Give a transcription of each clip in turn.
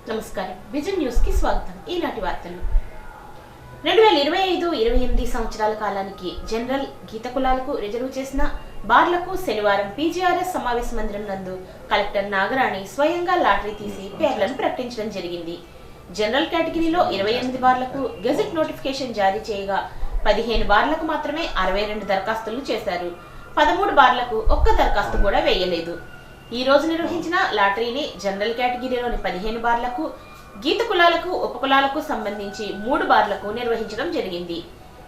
నమస్కారం. Vision news కి స్వాగతం. ఈనాటి వార్తలు. 2025-28 సంవత్సరాల కాలానికి జనరల్ గీత కులాలకు రిజర్వ్ చేసిన బార్లకు శనివారం పీజీఆర్ఎస్ సమావేశ మందిరం నందు కలెక్టర్ నాగరాణి స్వయంగా లాటరీ తీసి పేర్లను ప్రకటించడం జరిగింది. జనరల్ కేటగిరీలో 28 బార్లకు గెజెట్ నోటిఫికేషన్ జారీ చేయగా 15 బార్లకు మాత్రమే 62 దరఖాస్తులు చేశారు. 13 బార్లకు ఒక్క దరఖాస్తు కూడా వేయలేదు. ఈ రోజు నిర్వహించిన లాటరీని జనరల్ కేటగిరీలోని 15 బార్లకు, గీత కులాలకు, ఉపకులాలకు సంబంధించి 3 బార్లకు నిర్వహించడం జరిగింది.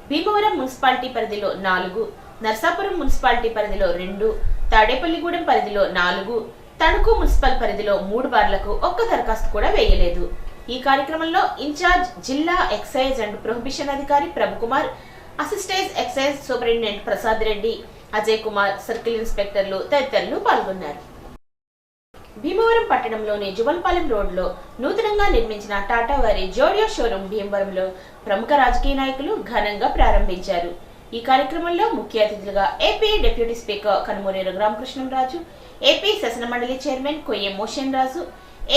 భీమవరం మున్సిపాలిటీ పరిధిలో 4, నర్సాపురం మున్సిపాలిటీ పరిధిలో 2, తాడేపల్లిగూడెం పరిధిలో 4, తణుకు మున్సిపల్ పరిధిలో 3 బార్లకు ఒక్క దరఖాస్తు కూడా వేయలేదు. ఈ కార్యక్రమంలో ఇన్ఛార్జ్ జిల్లా ఎక్సైజ్ అండ్ ప్రొహిబిషన్ అధికారి Prabhukumar, assistant excise superintendent Prasad Reddy, Ajay Kumar, circle ఇన్స్పెక్టర్లు తదితరులు పాల్గొన్నారు. భీమవరం పట్టణంలోని జువల్పాలెం రోడ్లో నూతనంగా నిర్మించిన టాటా వారి జోడియో షోరూం భీమవరంలో ప్రముఖ రాజకీయ నాయకులు ఘనంగా ప్రారంభించారు. ఈ కార్యక్రమంలో ముఖ్య అతిథులుగా AP deputy speaker Kanumuri Raghuramakrishnamraju, AP శాసనమండలి chairman Koyyam Moshen Raju,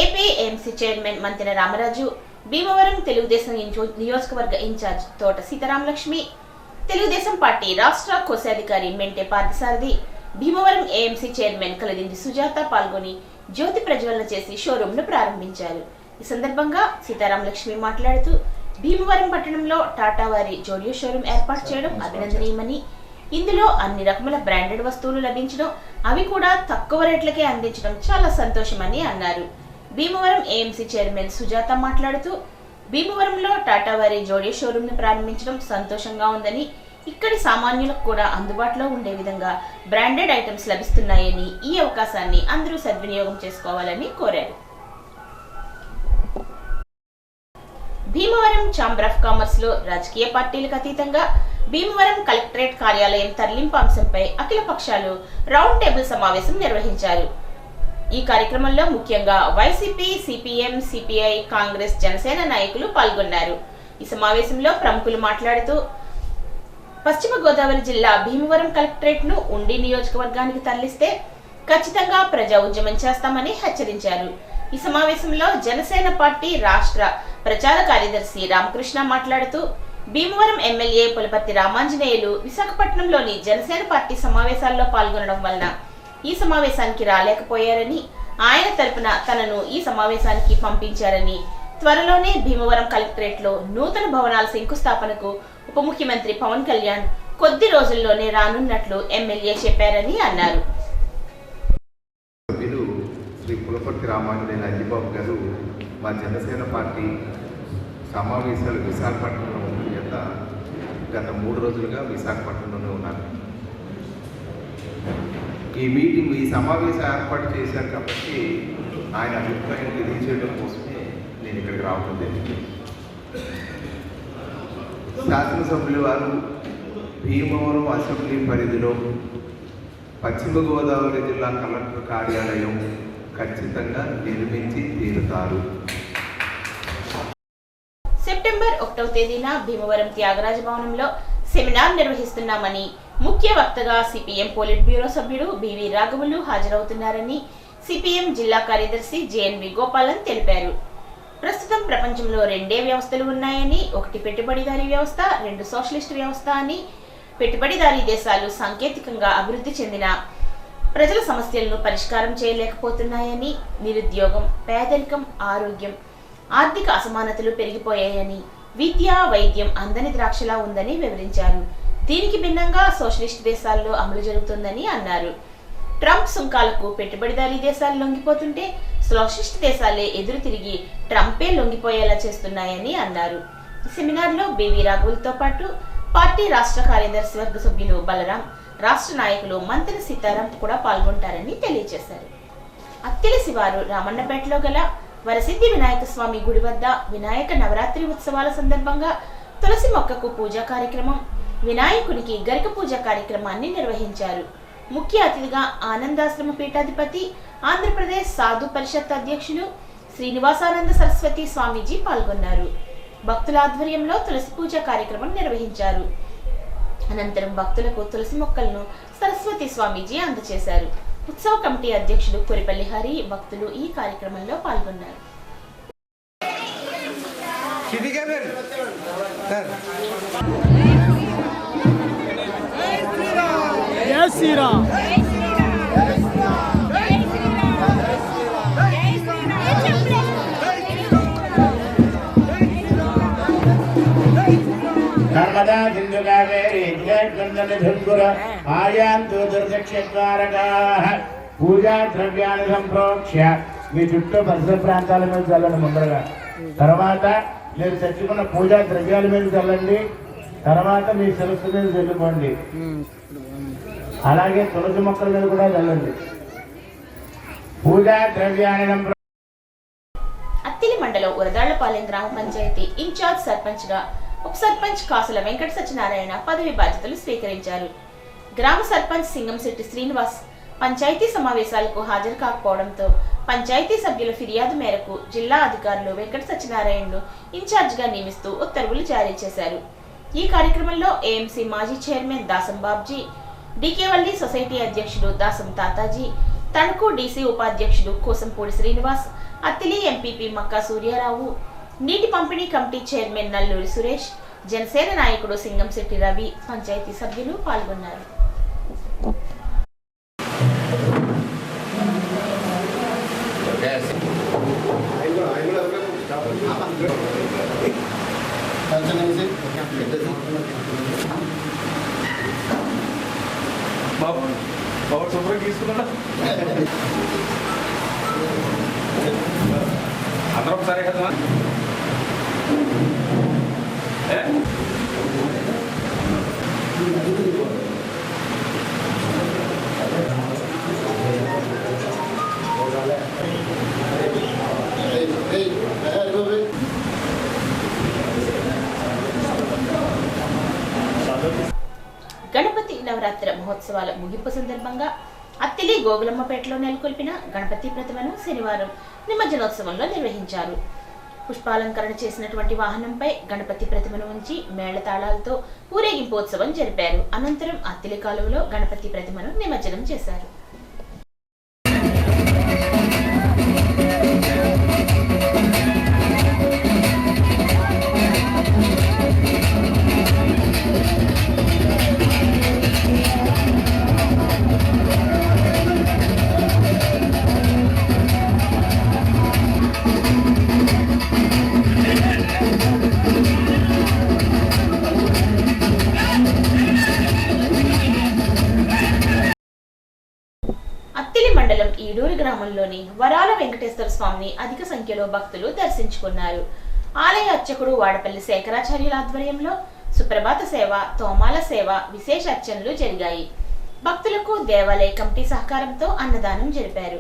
AP AMC chairman Mantena Ramaraju, Bhimavaram Telugudesam నియోజకవర్గ ఇన్ఛార్జ్ తోట సీతారామలక్ష్మి, తెలుగుదేశం పార్టీ రాష్ట్ర కోశాధికారి మెంటే పార్థసారథి, భీమవరం ఏఎంసీ చైర్మన్ కలదిండి సుజాత పాల్గొని జ్యోతి ప్రజ్వలన చేసి షోరూమ్ ను ప్రారంభించారు. ఈ సందర్భంగా సీతారామలక్ష్మి మాట్లాడుతూ భీమవరం పట్టణంలో టాటా వారి జోడియో షోరూమ్ ఏర్పాటు చేయడం అభినందనీయమని, ఇందులో అన్ని రకముల బ్రాండెడ్ వస్తువులు లభించడం, అవి కూడా తక్కువ రేట్లకే అందించడం చాలా సంతోషమని అన్నారు. భీమవరం ఏఎంసీ చైర్మన్ సుజాత మాట్లాడుతూ భీమవరంలో టాటా వారి జోడియో షోరూమ్ ను ప్రారంభించడం సంతోషంగా ఉందని, ఇక్కడి సామాన్యులకు కూడా అందుబాటులో ఉండే విధంగా బ్రాండెడ్ ఐటమ్స్ లభిస్తున్నాయని, ఈ అవకాశాన్ని అందరూ సద్వినియోగం చేసుకోవాలని కోరారు. భీమవరం ఛాంబర్ ఆఫ్ కామర్స్ లో రాజకీయ పార్టీలకు అతీతంగా భీమవరం కలెక్టరేట్ కార్యాలయం తరలింపు అంశంపై అఖిల పక్షాలు రౌండ్ టేబుల్ సమావేశం నిర్వహించారు. ఈ కార్యక్రమంలో ముఖ్యంగా YCP, CPM, CPI, Congress, Janasena నాయకులు పాల్గొన్నారు. ఈ సమావేశంలో ప్రముఖులు మాట్లాడుతూ పశ్చిమ గోదావరి జిల్లా భీమవరం కలెక్టరేట్ ను ఉండి నియోజకవర్గానికి తరలిస్తే ఖచ్చితంగా ప్రజా ఉద్యమం చేస్తామని హెచ్చరించారు. ఈ సమావేశంలో జనసేన పార్టీ రాష్ట్ర ప్రచార కార్యదర్శి రామకృష్ణ మాట్లాడుతూ భీమవరం ఎమ్మెల్యే పులపర్తి రామాంజనేయులు విశాఖపట్నంలోని జనసేన పార్టీ సమావేశాల్లో పాల్గొనడం వలన ఈ సమావేశానికి రాలేకపోయారని, ఆయన తరపున తనను ఈ సమావేశానికి పంపించారని, త్వరలోనే భీమవరం కలెక్టరేట్ లో నూతన భవనాల శంకుస్థాపనకు ఉప ముఖ్యమంత్రి పవన్ కళ్యాణ్ కొద్ది రోజుల్లోనే రానున్నట్లు ఎమ్మెల్యే చెప్పారని అన్నారు. శ్రీ పులపర్తి రామాంజనేయులు అజ్జిబాబు గారు మా జనసేన పార్టీ సమావేశాలు విశాఖపట్నంలో ఉన్న చేత గత 3 రోజులుగా విశాఖపట్నంలోనే ఉన్నారు. ఈ సమావేశం ఏర్పాటు చేశారు కాబట్టి ఆయన అభిప్రాయం తెలియజేయడం కోసమే నేను ఇక్కడికి రావడం జరిగింది. శాసనసభ్యులు వారు భీమవరం అసెంబ్లీ పరిధిలో పశ్చిమ గోదావరి జిల్లా కలెక్టర్ కార్యాలయం ఖచ్చితంగా నిర్మించి తీరుతారు. సెప్టెంబర్ 1వ తేదీన భీమవరం త్యాగరాజ భవనంలో సెమినార్ నిర్వహిస్తున్నామని, ముఖ్య వక్తగా సిపిఎం పోలిట్ బ్యూరో సభ్యుడు బివి రాఘవులు హాజరవుతున్నారని సిపిఎం జిల్లా కార్యదర్శి జేఎన్వి గోపాలన్ తెలిపారు. ప్రస్తుతం ప్రపంచంలో 2 వ్యవస్థలు ఉన్నాయని, ఒకటి పెట్టుబడిదారీ వ్యవస్థ, 2 సోషలిస్ట్ వ్యవస్థ అని, పెట్టుబడిదారీ దేశాలు సాంకేతికంగా అభివృద్ధి చెందిన ప్రజల సమస్యలను పరిష్కారం చేయలేకపోతున్నాయని, నిరుద్యోగం, పేదరికం, ఆరోగ్యం, ఆర్థిక అసమానతలు పెరిగిపోయాయని, విద్య, వైద్యం అందని ద్రాక్షలా ఉందని వివరించారు. దీనికి భిన్నంగా సోషలిస్ట్ దేశాల్లో అమలు జరుగుతుందని అన్నారు. ట్రంప్ సుంకాలకు పెట్టుబడిదారీ దేశాలు లొంగిపోతుంటే సోషలిస్ట్ దేశాలే ఎదురు తిరిగి ట్రంపే లొంగిపోయేలా చేస్తున్నాయని అన్నారు. ఈ సెమినార్లో బివి రాఘవులతో పాటు పార్టీ రాష్ట్ర కార్యదర్శి వర్గ సభ్యులు బలరాం, రాష్ట్ర నాయకులు మంతెన సీతారాం కూడా పాల్గొంటారని తెలియజేశారు. అత్తిలి శివారు రామన్నపేటలో గల వరసిద్ధి వినాయక స్వామి గుడి వద్ద వినాయక నవరాత్రి ఉత్సవాల సందర్భంగా తులసి మొక్కకు పూజా కార్యక్రమం, వినాయకునికి గరిక పూజ కార్యక్రమాన్ని నిర్వహించారు. ముఖ్య అతిథిగా ఆనందాశ్రమ పీఠాధిపతి, ఆంధ్రప్రదేశ్ సాధు పరిషత్ అధ్యక్షులు శ్రీనివాసానంద సరస్వతి స్వామీజీ పాల్గొన్నారు. భక్తుల ఆధ్వర్యంలో తులసి పూజ కార్యక్రమం నిర్వహించారు. అనంతరం భక్తులకు తులసి మొక్కలను సరస్వతి స్వామీజీ అందజేశారు. ఉత్సవ కమిటీ అధ్యక్షుడు కొరిపల్లి హరి, భక్తులు ఈ కార్యక్రమంలో పాల్గొన్నారు. నర్మదా సింధు కావేరీ జగద్గంధుర ఆయాంతు దుర్దక్షద్వారకాః పూజా ద్రవ్యాన్ని సంప్రోక్ష్య మీ చుట్టూ పరిసర ప్రాంతాల మీద చల్లండి ముందరగా. తర్వాత మీరు తెచ్చుకున్న పూజా ద్రవ్యాల మీద చల్లండి. తర్వాత మీ శిరస్సు మీద చల్లుకోండి. అలాగే తులసి మొక్కల మీద కూడా చల్లండి. పూజా ద్రవ్యాన్ని అత్తిలి మండలం ఉరదాళ్లపాలెం గ్రామ పంచాయతీ ఇన్ఛార్జ్ సర్పంచ్ గా ఉప సర్పంచ్ కాసుల వెంకట సత్యనారాయణ పదవి బాధ్యతలు స్వీకరించారు. గ్రామ సర్పంచ్ సింగంశెట్టి శ్రీనివాస్ పంచాయతీ సమావేశాలకు హాజరు కాకపోవడంతో పంచాయతీ సభ్యుల ఫిర్యాదు మేరకు జిల్లా అధికారులు వెంకట సత్యనారాయణను ఇన్ఛార్జ్ గా నియమిస్తూ ఉత్తర్వులు జారీ చేశారు. ఈ కార్యక్రమంలో ఏఎంసీ మాజీ చైర్మన్ దాసం బాబ్జీ, డికేవల్లి సొసైటీ అధ్యక్షుడు దాసం తాతాజీ, తణుకు డీసీ ఉపాధ్యక్షుడు కోసంపూడి శ్రీనివాస్, అత్తిలి ఎంపీపీ మక్కా సూర్యారావు, నీటి పంపిణీ కమిటీ చైర్మన్ నల్లూరి సురేష్, జనసేన నాయకుడు సింగంశెట్టి రవి, పంచాయతీ సభ్యులు పాల్గొన్నారు. శుభ్రం తీసుకున్నా అందరూ ఒకసారి కదా గణపతి నవరాత్రి మహోత్సవాల ముగింపు సందర్భంగా అత్తిలి గోగులమ్మపేటలో నెలకొల్పిన గణపతి ప్రతిమను శనివారం నిమజ్జనోత్సవంలో నిర్వహించారు. పుష్పాలంకరణ చేసినటువంటి వాహనంపై గణపతి ప్రతిమను ఉంచి మేళతాళాలతో ఊరేగింపోత్సవం జరిపారు. అనంతరం అత్తిలి కాలువలో గణపతి ప్రతిమను నిమజ్జనం చేశారు. అత్తిలి మండలం ఈడూరు గ్రామంలోని వరాల వెంకటేశ్వర స్వామిని అధిక సంఖ్యలో భక్తులు దర్శించుకున్నారు. ఆలయ అర్చకుడు వాడపల్లి శేఖరాచార్యుల ఆధ్వర్యంలో సుప్రభాత సేవ, తోమాల సేవ, విశేష అర్చనలు జరిగాయి. భక్తులకు దేవాలయ కమిటీ సహకారంతో అన్నదానం జరిపారు.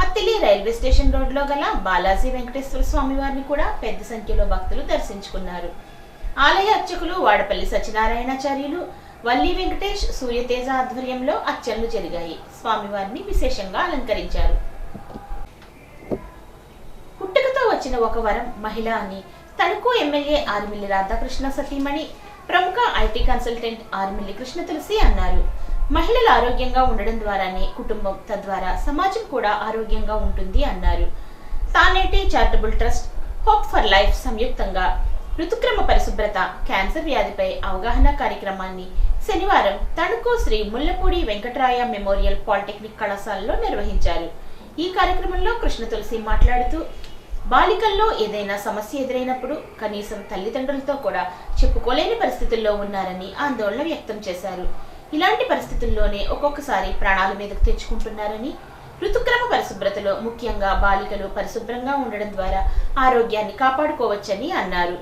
అత్తిలి రైల్వే స్టేషన్ రోడ్లో గల బాలాజీ వెంకటేశ్వర స్వామి వారిని కూడా పెద్ద సంఖ్యలో భక్తులు దర్శించుకున్నారు. ఆలయ అర్చకులు వాడపల్లి సత్యనారాయణాచార్యులు, వల్లి వెంకటేష్, సూర్యతేజ ఆధ్వర్యంలో అర్చనలు జరిగాయి. స్వామివారిని విశేషంగా అలంకరించారు. పుట్టుకతో వచ్చిన ఒక వరం మహిళ అని తణుకు ఎమ్మెల్యే ఆర్మిల్లి రాధాకృష్ణ సతీమణి, ప్రముఖ ఐటీ కన్సల్టెంట్ ఆర్మిల్లి కృష్ణ తులసి అన్నారు. మహిళలు ఆరోగ్యంగా ఉండడం ద్వారానే కుటుంబం, తద్వారా సమాజం కూడా ఆరోగ్యంగా ఉంటుంది అన్నారు. Taneti charitable trust, hope for life సంయుక్తంగా ఋతుక్రమ పరిశుభ్రత, క్యాన్సర్ వ్యాధిపై అవగాహన కార్యక్రమాన్ని శనివారం తణుకు శ్రీ ముల్లపూడి వెంకటరాయ మెమోరియల్ పాలిటెక్నిక్ కళాశాలలో నిర్వహించారు. ఈ కార్యక్రమంలో కృష్ణ తులసి మాట్లాడుతూ, బాలికల్లో ఏదైనా సమస్య ఎదురైనప్పుడు కనీసం తల్లిదండ్రులతో కూడా చెప్పుకోలేని పరిస్థితుల్లో ఉన్నారని ఆందోళన వ్యక్తం చేశారు. ఇలాంటి పరిస్థితుల్లోనే ఒక్కొక్కసారి ప్రాణాల మీదకు తెచ్చుకుంటున్నారని, ఋతుక్రమ పరిశుభ్రతలో ముఖ్యంగా బాలికలు పరిశుభ్రంగా ఉండడం ద్వారా ఆరోగ్యాన్ని కాపాడుకోవచ్చని అన్నారు.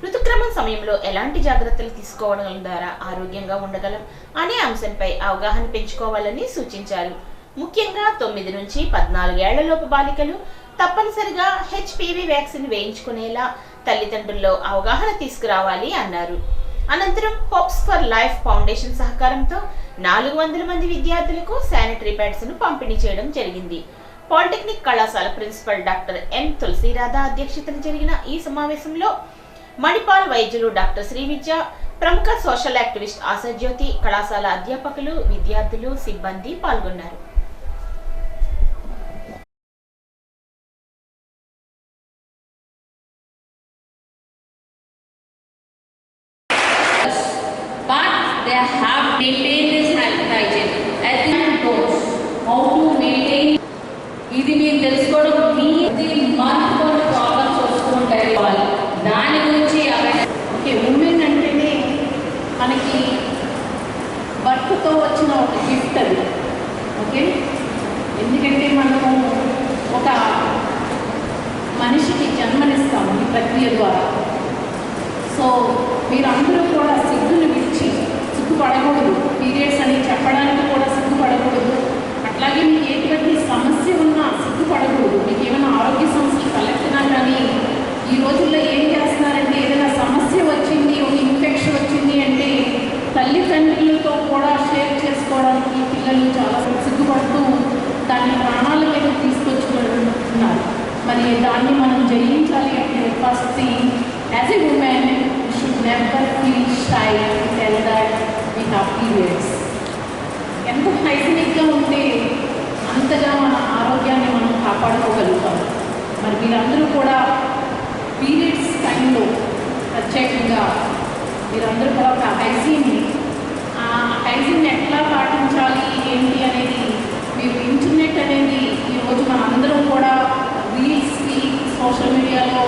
ఋతుక్రమం సమయంలో ఎలాంటి జాగ్రత్తలు తీసుకోవడం ద్వారా ఆరోగ్యంగా ఉండగలం అనే అంశంపై అవగాహన పెంచుకోవాలని సూచించారు. ముఖ్యంగా 9 నుంచి 14 ఏళ్లలోపు బాలికలు తప్పనిసరిగా HPV వ్యాక్సిన్ వేయించుకునేలా తల్లిదండ్రుల్లో అవగాహన తీసుకురావాలి అన్నారు. అనంతరం హోప్స్ ఫర్ లైఫ్ ఫౌండేషన్ సహకారంతో 400 మంది విద్యార్థులకు శానిటరీ ప్యాడ్స్ ను పంపిణీ చేయడం జరిగింది. పాలిటెక్నిక్ కళాశాల ప్రిన్సిపల్ డాక్టర్ ఎన్ తులసిరాధ అధ్యక్షతన జరిగిన ఈ సమావేశంలో మణిపాల్ వైద్యులు డాక్టర్ శ్రీవిద్య, ప్రముఖ సోషల్ యాక్టివిస్ట్ ఆశాజ్యోతి, కళాశాల అధ్యాపకులు, విద్యార్థులు, సిబ్బంది పాల్గొన్నారు. have maintained this health hygiene. As it goes, how to maintain. ఇది మీరు తెలుసుకోవడం మీ మంత్ కొన్ని ప్రాబ్లమ్స్ వస్తుంటాయి దాని గురించి ఓకే. ఉమెన్ అంటేనే మనకి బర్త్తో వచ్చిన ఒక గిఫ్ట్ అది. ఓకే, ఎందుకంటే మనము ఒక మనిషికి జన్మనిస్తాము ఈ ప్రక్రియ ద్వారా. సో మీరందరూ కూడా సిగ్గును విడిచి సిగ్గుపడకూడదు. పీరియడ్స్ అని చెప్పడానికి కూడా సిగ్గుపడకూడదు. అట్లాగే మీకు ఎటువంటి సమస్య ఉన్నా సిగ్గుపడకూడదు. మీకు ఏమైనా ఆరోగ్య సమస్యలు తలెత్తినా కానీ ఈ రోజుల్లో ఏం చేస్తున్నారంటే ఏదైనా సమస్య వచ్చింది, ఒక ఇన్ఫెక్షన్ వచ్చింది అంటే తల్లిదండ్రులతో కూడా షేర్ చేసుకోవడానికి పిల్లలు చాలా సిగ్గుపడుతూ దాన్ని ప్రాణాల మీద తీసుకొచ్చుకుంటున్నారు. మరి దాన్ని మనం జయించాలి అంటే first thing, as a women should never feel shy to tell that we have periods. ఎంత హైజీనిక్గా ఉంటే అంతగా మన ఆరోగ్యాన్ని మనం కాపాడుకోగలుగుతాం. మరి మీరందరూ కూడా పీరియడ్స్ టైంలో ప్రత్యేకంగా మీరందరూ కూడా ఒక హైజీన్ ఎట్లా పాటించాలి ఏంటి అనేది మీరు ఇంటర్నెట్ అనేది ఈరోజు మనందరం కూడా రీల్స్కి, సోషల్ మీడియాలో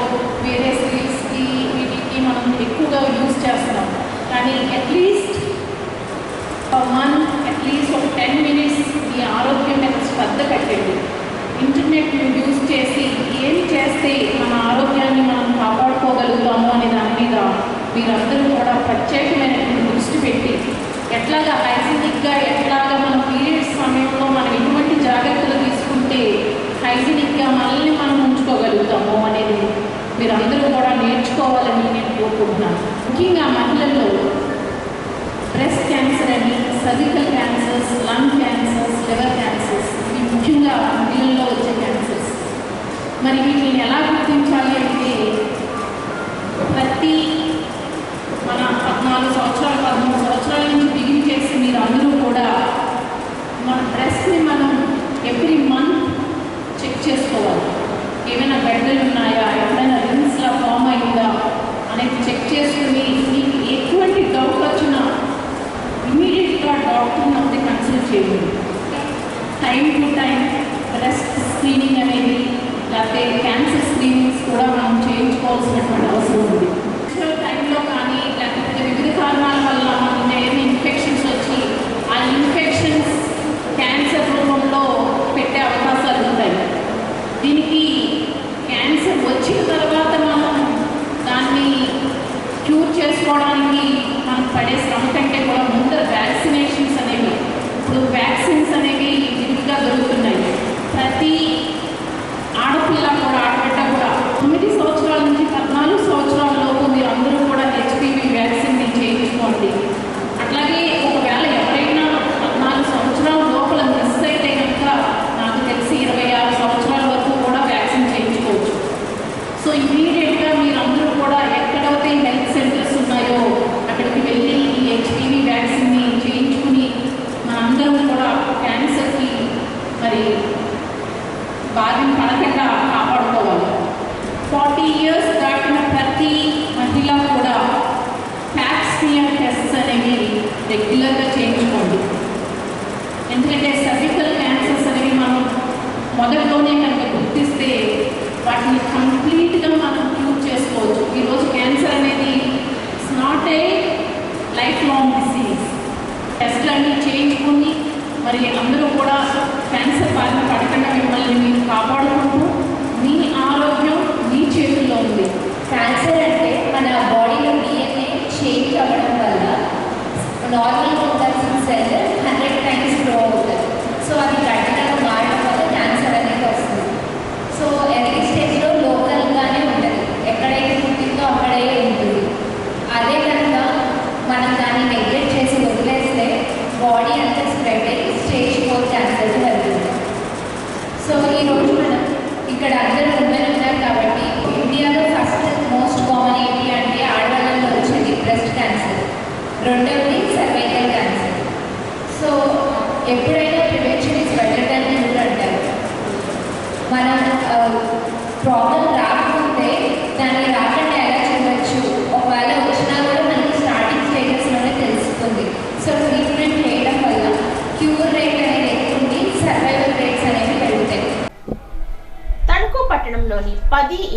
వేరే రీల్స్కి వీటికి మనం ఎక్కువగా యూజ్ చేస్తున్నాం. కానీ అట్లీస్ట్ అట్లీస్ట్ ఒక 10 minutes మీ ఆరోగ్యం మీద శ్రద్ధ పెట్టండి. ఇంటర్నెట్ యూజ్ చేసి ఏం చేస్తే మన ఆరోగ్యాన్ని మనం కాపాడుకోగలుగుతాము అనే దాని మీద మీరందరూ కూడా ప్రత్యేకమైన దృష్టి పెట్టి ఎట్లాగా హైజీనిక్గా ఎట్లాగా మన పీరియడ్స్ సమయంలో మనం ఎటువంటి జాగ్రత్తలు తీసుకుంటే హైజీనిక్గా మనల్ని మనం ఉంచుకోగలుగుతాము అనేది మీరందరూ కూడా నేర్చుకోవాలని నేను కోరుకుంటున్నాను. ముఖ్యంగా మహిళల్లో బ్రెస్ట్ క్యాన్సర్ అని, cervical cancers, lung cancers, liver cancers, ఇవి ముఖ్యంగా మహిళల్లో వచ్చే క్యాన్సర్స్. మరి వీటిని ఎలా గుర్తించాలి అంటే ప్రతి మన 14 సంవత్సరాలు 13 సంవత్సరాల నుంచి బిగిన్ చేసి మీరు అందరూ కూడా మన బ్రెస్ట్ని మనం ఎవ్రీ మంత్ చెక్ చేసుకోవాలి. ఏమైనా గడ్డలు ఉన్నాయా, ఎప్పుడైనా రిమ్స్లా ఫామ్ అయిందా అనేది చెక్ చేసుకుని మీకు ఎటువంటి డౌట్ వచ్చినా ఇమీడియట్గా డాక్టర్ని అయితే కన్సల్ట్ చేయండి. Time to time breast screening అనేది లేకపోతే క్యాన్సర్ స్క్రీనింగ్స్ కూడా మనం చేయించుకోవాల్సినటువంటి అవసరం ఉంది. టైంలో కానీ లేకపోతే వివిధ కారణాల వల్ల మనకి ఏమైనా ఇన్ఫెక్షన్స్ వచ్చి ఆ ఇన్ఫెక్షన్స్ క్యాన్సర్ రూపంలో పెట్టే అవకాశాలు ఉంటాయి. దీనికి క్యాన్సర్ వచ్చిన తర్వాత మనం దాన్ని క్యూర్ చేసుకోవడానికి మనం పడే శ్రమ కంటే కూడా ముందర వ్యాక్సినేషన్స్ అనేవి, ఇప్పుడు వ్యాక్సిన్స్ అనేవి విరివిగా దొరుకుతున్నాయి. ప్రతి ఆడపిల్ల కూడా ఆడబిడ్డ కూడా 9 సంవత్సరాల నుంచి 14 సంవత్సరాల లోపు మీరు అందరూ కూడా హెచ్పివి వ్యాక్సిన్ని చేయించుకోండి. అట్లాగే ఒకవేళ ఎవరైనా 14 సంవత్సరాల లోపల మిస్ అయితే కనుక నాకు తెలిసి 26 సంవత్సరాల వరకు కూడా వ్యాక్సిన్ చేయించుకోవచ్చు. సో ఇమీడియట్గా మీరందరూ కూడా ఎక్కడైతే హెల్త్ సెంటర్స్ ఉన్నాయో అక్కడికి వెళ్ళి ఈ హెచ్పివి వ్యాక్సిన్ని చేయించుకుని మనందరం కూడా క్యాన్సర్కి మరి బారిన పడకుండా కాపాడుకోవాలి. 40 years దాటిన ప్రతి మహిళ కూడా ప్యాప్స్మియర్ టెస్ట్స్ అనేవి రెగ్యులర్గా చేయించుకోండి. ఎందుకంటే సర్వికల్ క్యాన్సర్స్ అనేవి మనం మొదట్లోనే కనుక గుర్తిస్తే వాటిని కంప్లీట్గా మనం క్యూర్ చేసుకోవచ్చు. ఈరోజు క్యాన్సర్ అనేది it's not a lifelong disease. టెస్ట్లన్నీ చేయించుకుని మరి అందరూ కూడా క్యాన్సర్ బారిన పడకుండా మిమ్మల్ని మీరు కాపాడుకుంటూ మీ ఆరోగ్యం మీ చేతుల్లో ఉంది. క్యాన్సర్ అంటే మన బాడీలో DNA చేంజ్ అవ్వడం వల్ల నార్మల్గా ఉండాల్సిన సెల్ 100 times గ్రో అవుతుంది. సో అది గట్టిగా మారడం వల్ల క్యాన్సర్ అనేది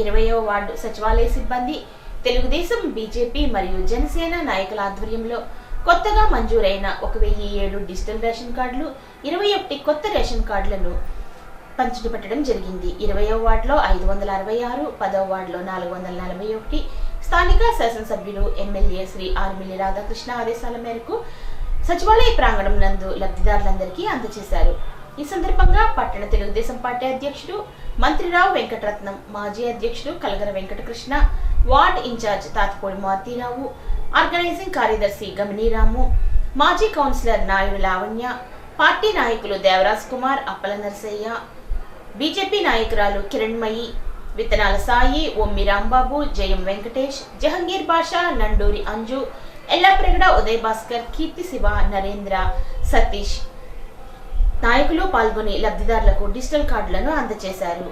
20వ వార్డు సచివాలయ సిబ్బంది తెలుగుదేశం, బీజేపీ మరియు జనసేన నాయకుల ఆధ్వర్యంలో కొత్తగా మంజూరైన 1007 డిజిటల్ రేషన్ కార్డులు, 21 కొత్త రేషన్ కార్డులను పంచిపెట్టడం జరిగింది. 20వ వార్డులో 566, 10వ వార్డులో 441. స్థానిక శాసనసభ్యులు ఎమ్మెల్యే శ్రీ ఆర్మిల్లి రాధాకృష్ణ ఆదేశాల మేరకు సచివాలయ ప్రాంగణం నందు లబ్ధిదారులందరికీ అందజేశారు. ఈ సందర్భంగా పట్టణ తెలుగుదేశం పార్టీ అధ్యక్షుడు మంత్రిరావు వెంకటరత్నం, మాజీ అధ్యక్షుడు Kalagara Venkatakrishna, ward incharge Tatapudi Marutirao, organising కార్యదర్శి గమనీరాము, మాజీ కౌన్సిలర్ నాయుడు లావణ్య, పార్టీ నాయకులు దేవరాజ్ కుమార్, అప్పల నరసయ్య, బీజేపీ నాయకురాలు కిరణ్మయి, విత్తనాల సాయి, ఒమ్మి రాంబాబు, జయం వెంకటేష్, జహంగీర్ బాషా, నండూరి అంజు, ఎల్లాప్రగడ ఉదయ్ భాస్కర్, కీర్తి శివ, నరేంద్ర, సతీష్ నాయకులు పాల్గొని లబ్ధిదారులకు డిజిటల్ కార్డులను అందజేశారు.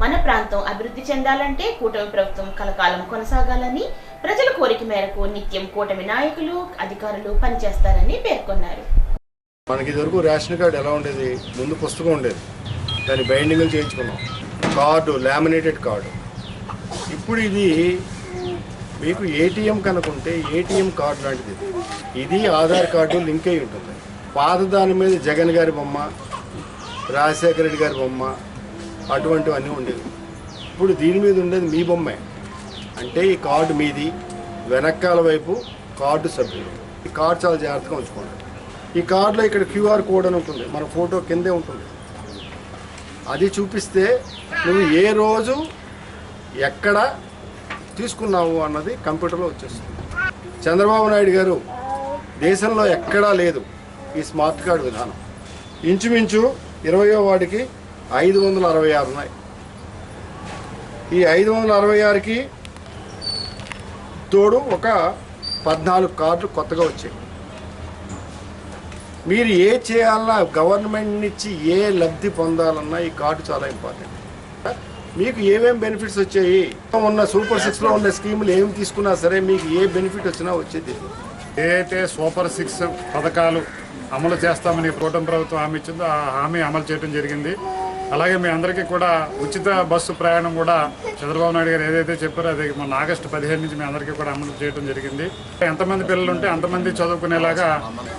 మన ప్రాంతం అభివృద్ధి చెందాలంటే కూటమి ప్రభుత్వం కలకాలం కొనసాగాలని, ప్రజల కోరిక మేరకు నిత్యం కూటమి నాయకులు, అధికారులు పనిచేస్తారని పేర్కొన్నారు. మనకి ఇదివరకు రేషన్ కార్డు ఎలా ఉండేది? ముందు పుస్తకం ఉండేది, దాని బైండింగ్లు చేయించుకున్నాం, కార్డు లామినేటెడ్ కార్డు. ఇప్పుడు ఇది మీకు ఏటీఎం కనుకుంటే ఏటీఎం కార్డు లాంటిది. ఇది ఆధార్ కార్డు లింక్ అయి ఉంటుంది. పాత దాని మీద జగన్ గారి బొమ్మ, రాజశేఖర రెడ్డి గారి బొమ్మ, అటువంటివన్నీ ఉండేవి. ఇప్పుడు దీని మీద ఉండేది మీ బొమ్మే. అంటే ఈ కార్డు మీది, వెనకాల వైపు కార్డు సభ్యులు. ఈ కార్డు చాలా జాగ్రత్తగా ఉంచుకోండి. ఈ కార్డులో ఇక్కడ క్యూఆర్ కోడ్ అని ఉంటుంది, మన ఫోటో కిందే ఉంటుంది. అది చూపిస్తే నువ్వు ఏ రోజు ఎక్కడ తీసుకున్నావు అన్నది కంప్యూటర్లో వచ్చేస్తుంది. చంద్రబాబు నాయుడు గారు దేశంలో ఎక్కడా లేదు ఈ స్మార్ట్ కార్డు విధానం. ఇంచుమించు 20వ వార్డుకి 566 ఉన్నాయి. ఈ 566కి తోడు ఒక 14 కార్డులు కొత్తగా వచ్చాయి. మీరు ఏ చేయాలన్నా, గవర్నమెంట్ నుంచి ఏ లబ్ధి పొందాలన్నా ఈ కార్డు చాలా ఇంపార్టెంట్. మీకు ఏమేమి బెనిఫిట్స్ వచ్చాయి, ఉన్న సూపర్ 6లో ఉన్న స్కీములు ఏమి తీసుకున్నా సరే మీకు ఏ బెనిఫిట్ వచ్చినా వచ్చేది. ఏదైతే సూపర్ 6 పథకాలు అమలు చేస్తామని కూటమి ప్రభుత్వం హామీ ఇచ్చిందో ఆ హామీ అమలు చేయడం జరిగింది. అలాగే మీ అందరికీ కూడా ఉచిత బస్సు ప్రయాణం కూడా చంద్రబాబు నాయుడు గారు ఏదైతే చెప్పారో అది మొన్న ఆగస్టు 15 నుంచి మీ అందరికీ కూడా అమలు చేయడం జరిగింది. ఎంతమంది పిల్లలు ఉంటే అంతమంది చదువుకునేలాగా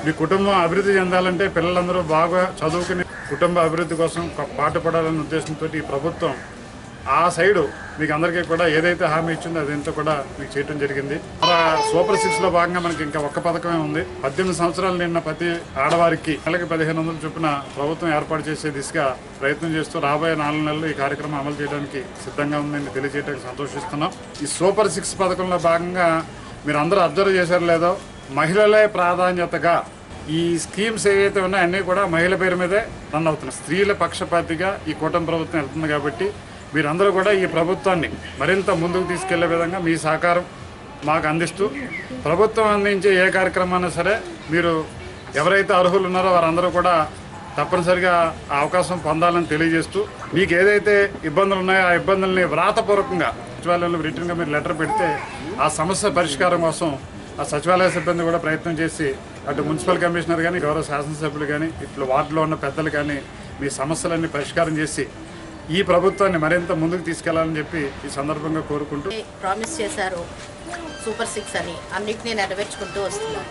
మీ కుటుంబం అభివృద్ధి చెందాలంటే పిల్లలందరూ బాగా చదువుకుని కుటుంబ అభివృద్ధి కోసం పాటుపడాలనే ఉద్దేశంతో ఈ ప్రభుత్వం ఆ సైడు మీకు అందరికీ కూడా ఏదైతే హామీ ఇచ్చిందో అదంతా కూడా మీకు చేయడం జరిగింది. సూపర్ 6లో భాగంగా మనకి ఇంకా ఒక్క పథకమే ఉంది. 18 సంవత్సరాలు నిన్న ప్రతి ఆడవారికి నెలకి 1500 చొప్పున ప్రభుత్వం ఏర్పాటు చేసే దిశగా ప్రయత్నం చేస్తూ రాబోయే 4 నెలలు ఈ కార్యక్రమం అమలు చేయడానికి సిద్ధంగా ఉందని తెలియజేయడానికి సంతోషిస్తున్నాం. ఈ సూపర్ 6 పథకంలో భాగంగా మీరు అందరూ అబ్జర్వ్ చేశారో లేదో, మహిళలే ప్రాధాన్యతగా ఈ స్కీమ్స్ ఏవైతే ఉన్నాయో అన్నీ కూడా మహిళల పేరు మీదే రన్ అవుతున్నాయి. స్త్రీల పక్షపాతిగా ఈ కూటమి ప్రభుత్వం వెళ్తుంది కాబట్టి మీరందరూ కూడా ఈ ప్రభుత్వాన్ని మరింత ముందుకు తీసుకెళ్లే విధంగా మీ సహకారం మాకు అందిస్తూ ప్రభుత్వం అందించే ఏ కార్యక్రమాన్ని సరే మీరు ఎవరైతే అర్హులు ఉన్నారో వారందరూ కూడా తప్పనిసరిగా ఆ అవకాశం పొందాలని తెలియజేస్తూ మీకు ఏదైతే ఇబ్బందులు ఉన్నాయో ఆ ఇబ్బందుల్ని వ్రాతపూర్వకంగా సచివాలయంలో రిటర్న్గా మీరు లెటర్ పెడితే ఆ సమస్య పరిష్కారం కోసం ఆ సచివాలయ సిబ్బంది కూడా ప్రయత్నం చేసి అటు మున్సిపల్ కమిషనర్ కానీ, గౌరవ శాసనసభ్యులు కానీ, ఇట్లా వార్డులో ఉన్న పెద్దలు కానీ మీ సమస్యలన్నీ పరిష్కారం చేసి ఈ ప్రభుత్వాన్ని మరింత ముందుకు తీసుకెళ్లాలని చెప్పి ఈ సందర్భంగా కోరుకుంటూ ప్రామిస్ చేశారు సూపర్ 6 అని అన్నిటినీ నెరవేర్చుకుంటూ వస్తున్నాం.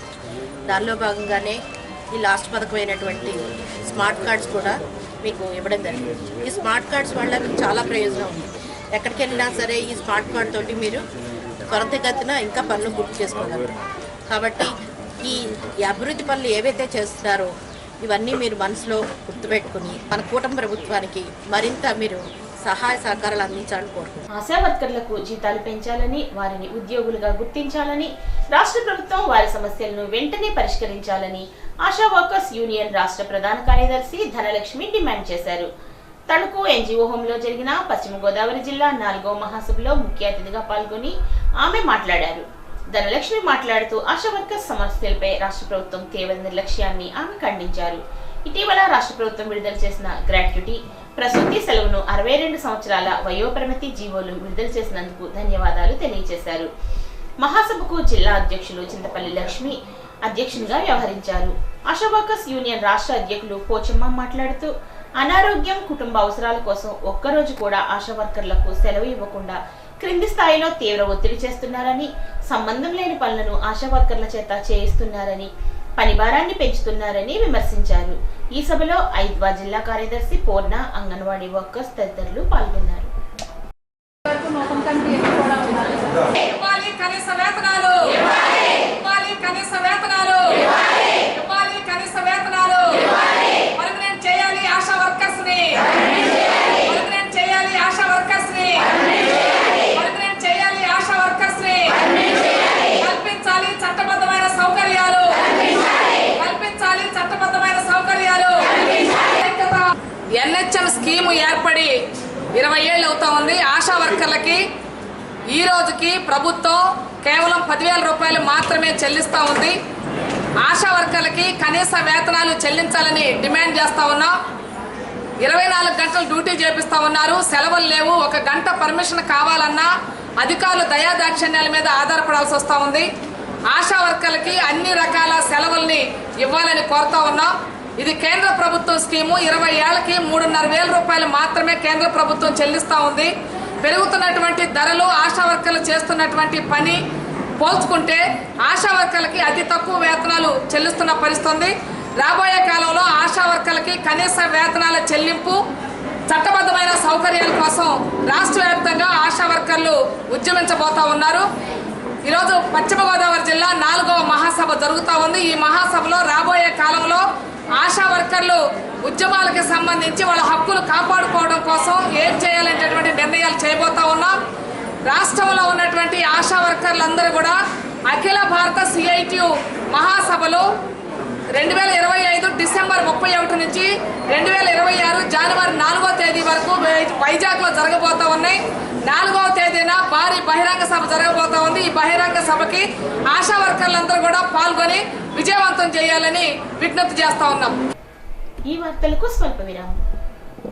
దానిలో భాగంగానే ఈ లాస్ట్ పథకమైనటువంటి స్మార్ట్ కార్డ్స్ కూడా మీకు ఇవ్వడం జరిగింది. ఈ స్మార్ట్ కార్డ్స్ వల్ల మీకు చాలా ప్రయోజనం ఉంది. ఎక్కడికి వెళ్ళినా సరే ఈ స్మార్ట్ కార్డ్ తోటి మీరు త్వరితగతిన ఇంకా పనులు పూర్తి చేసుకోగలరు. కాబట్టి ఈ అభివృద్ధి పనులు ఏవైతే చేస్తున్నారో ఇవన్నీ మీరు మనసులో గుర్తుపెట్టుకుని మన కూటమి ప్రభుత్వానికి మరింత మీరు సహాయ సహకారాలు అందించాలని కోరుకుంటున్నాను. ఆశా వర్కర్లకు జీతాలు పెంచాలని, వారిని ఉద్యోగులుగా గుర్తించాలని, రాష్ట్ర ప్రభుత్వం వారి సమస్యలను వెంటనే పరిష్కరించాలని ఆశా వర్కర్స్ యూనియన్ రాష్ట్ర ప్రధాన కార్యదర్శి ధనలక్ష్మి డిమాండ్ చేశారు. తణుకు ఎన్జీఓ హోంలో జరిగిన పశ్చిమ గోదావరి జిల్లా 4వ మహాసభలో ముఖ్య అతిథిగా పాల్గొని ఆమె మాట్లాడారు. ధనలక్ష్మి మాట్లాడుతూ ఆశా వర్కర్స్ సమస్యలపై రాష్ట్ర ప్రభుత్వం తీవ్ర నిర్లక్ష్యాన్ని ఆమె ఖండించారు. ఇటీవల రాష్ట్ర ప్రభుత్వం విడుదల చేసిన గ్రాట్యుటీ, ప్రసూతి సెలవును 62 సంవత్సరాల వయోపరిమితి జీవోలు విడుదల చేసినందుకు ధన్యవాదాలు తెలియజేశారు. మహాసభకు జిల్లా అధ్యక్షులు చింతపల్లి లక్ష్మి అధ్యక్షునిగా వ్యవహరించారు. ఆశా వర్కర్స్ యూనియన్ రాష్ట్ర అధ్యక్షులు పోచమ్మ మాట్లాడుతూ అనారోగ్యం, కుటుంబ అవసరాల కోసం ఒక్కరోజు కూడా ఆశా వర్కర్లకు సెలవు ఇవ్వకుండా క్రింది స్థాయిలో తీవ్ర ఒత్తిడి చేస్తున్నారని, సంబంధం లేని పనులను ఆశా వర్కర్ల చేత చేయిస్తున్నారని, పని భారాన్ని పెంచుతున్నారని విమర్శించారు. ఈ సభలో ఐద్వా జిల్లా కార్యదర్శి పూర్ణ, అంగన్వాడీ వర్కర్స్ తదితరులు పాల్గొన్నారు. ఎన్హెచ్ఎం స్కీము ఏర్పడి 20 ఏళ్ళు అవుతా ఉంది. ఆశా వర్కర్లకి ఈ రోజుకి ప్రభుత్వం కేవలం 10,000 రూపాయలు మాత్రమే చెల్లిస్తూ ఉంది. ఆశా వర్కర్లకి కనీస వేతనాలు చెల్లించాలని డిమాండ్ చేస్తూ ఉన్నాం. 24 గంటలు డ్యూటీ చేపిస్తూ ఉన్నారు, సెలవులు లేవు. 1 గంట పర్మిషన్ కావాలన్నా అధికారులు దయాదాక్షిణ్యాల మీద ఆధారపడాల్సి వస్తూ ఉంది. ఆశా వర్కర్లకి అన్ని రకాల సెలవుల్ని ఇవ్వాలని కోరుతా ఉన్నాం. ఇది కేంద్ర ప్రభుత్వం స్కీము. 20 ఏళ్లకి 3,500 రూపాయలు మాత్రమే కేంద్ర ప్రభుత్వం చెల్లిస్తూ ఉంది. పెరుగుతున్నటువంటి ధరలు, ఆశా వర్కర్లు చేస్తున్నటువంటి పని పోల్చుకుంటే ఆశా వర్కర్లకి అతి తక్కువ వేతనాలు చెల్లిస్తున్న పరిస్థితి. రాబోయే కాలంలో ఆశా వర్కర్లకి కనీస వేతనాల చెల్లింపు, చట్టబద్ధమైన సౌకర్యాల కోసం రాష్ట్ర వ్యాప్తంగా ఆశా వర్కర్లు ఉద్యమించబోతా ఉన్నారు. ఈరోజు పశ్చిమ గోదావరి జిల్లా 4వ మహాసభ జరుగుతూ ఉంది. ఈ మహాసభలో రాబోయే కాలంలో ఆశా వర్కర్లు ఉద్యమాలకు సంబంధించి వాళ్ళ హక్కులు కాపాడుకోవడం కోసం ఏం చేయాలనేటటువంటి నిర్ణయాలు చేయబోతా ఉన్నాం. రాష్ట్రంలో ఉన్నటువంటి ఆశా వర్కర్లందరూ కూడా అఖిల భారత సిఐటియు మహాసభలు 2025 డిసెంబర్ 31 నుంచి 2026 జనవరి 4వ తేదీ వరకు వైజాగ్లో జరగబోతా ఉన్నాయి. 4వ తేదీన భారీ బహిరంగ సభ జరగబోతా ఉంది. ఈ బహిరంగ సభకి ఆశా వర్కర్లందరూ కూడా పాల్గొని విజయవంతం చేయాలని విజ్ఞప్తి చేస్తా ఉన్నాం. ఈ వార్తలకు స్వల్ప విరామం.